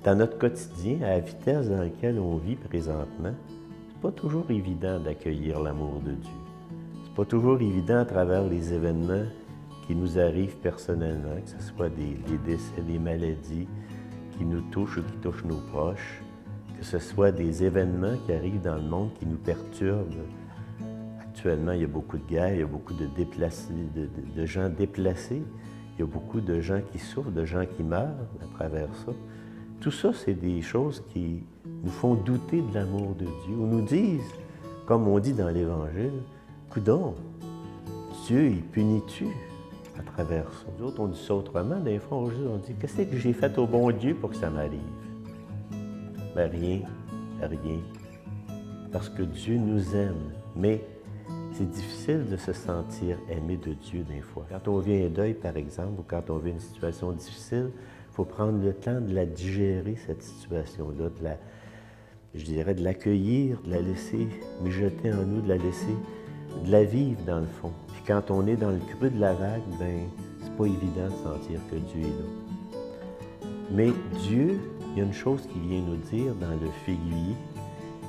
Dans notre quotidien, à la vitesse dans laquelle on vit présentement, c'est pas toujours évident d'accueillir l'amour de Dieu. C'est pas toujours évident à travers les événements qui nous arrivent personnellement, que ce soit des décès, des maladies qui nous touchent ou qui touchent nos proches, que ce soit des événements qui arrivent dans le monde qui nous perturbent. Actuellement, il y a beaucoup de guerres, il y a beaucoup de déplacés, de gens déplacés, il y a beaucoup de gens qui souffrent, de gens qui meurent à travers ça. Tout ça, c'est des choses qui nous font douter de l'amour de Dieu, ou nous disent, comme on dit dans l'Évangile, « Coudon, Dieu, il punit-tu à travers ça? » Nous autres, on dit ça autrement. Des fois, on dit « Qu'est-ce que j'ai fait au bon Dieu pour que ça m'arrive? » Ben rien, rien. Parce que Dieu nous aime. Mais c'est difficile de se sentir aimé de Dieu des fois. Quand on vit un deuil, par exemple, ou quand on vit une situation difficile, il faut prendre le temps de la digérer, cette situation-là, je dirais de l'accueillir, de la laisser mijoter en nous, de la laisser, de la vivre dans le fond. Puis quand on est dans le creux de la vague, ben c'est pas évident de sentir que Dieu est là. Mais Dieu, il y a une chose qu'il vient nous dire dans le figuier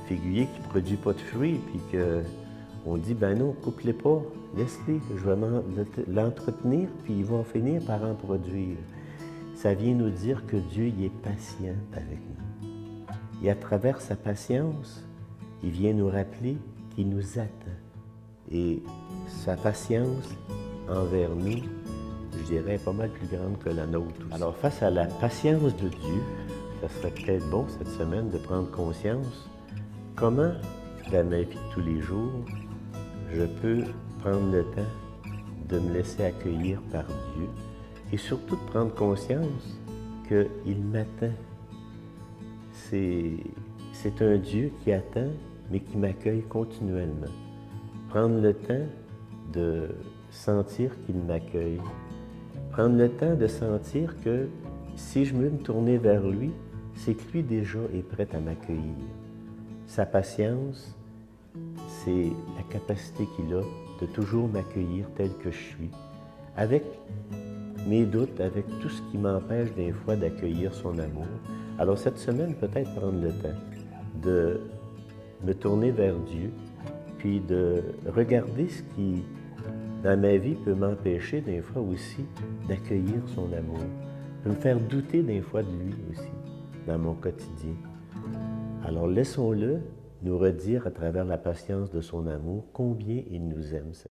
qui ne produit pas de fruits, puis qu'on dit, ben non, coupe-les pas, laisse-les, je vais l'entretenir, puis il va finir par en produire. Ça vient nous dire que Dieu il est patient avec nous. Et à travers sa patience, il vient nous rappeler qu'il nous attend. Et sa patience envers nous, je dirais, est pas mal plus grande que la nôtre aussi. Alors, face à la patience de Dieu, ça serait peut-être bon cette semaine de prendre conscience comment, dans ma vie de tous les jours, je peux prendre le temps de me laisser accueillir par Dieu et surtout de prendre conscience qu'il m'attend. C'est un Dieu qui attend, mais qui m'accueille continuellement. Prendre le temps de sentir qu'il m'accueille. Prendre le temps de sentir que si je veux me tourner vers lui, c'est que lui déjà est prêt à m'accueillir. Sa patience, c'est la capacité qu'il a de toujours m'accueillir tel que je suis, avec mes doutes, avec tout ce qui m'empêche des fois d'accueillir son amour. Alors cette semaine, peut-être prendre le temps de me tourner vers Dieu, puis de regarder ce qui, dans ma vie, peut m'empêcher des fois aussi d'accueillir son amour, peut me faire douter des fois de lui aussi, dans mon quotidien. Alors laissons-le nous redire à travers la patience de son amour combien il nous aime.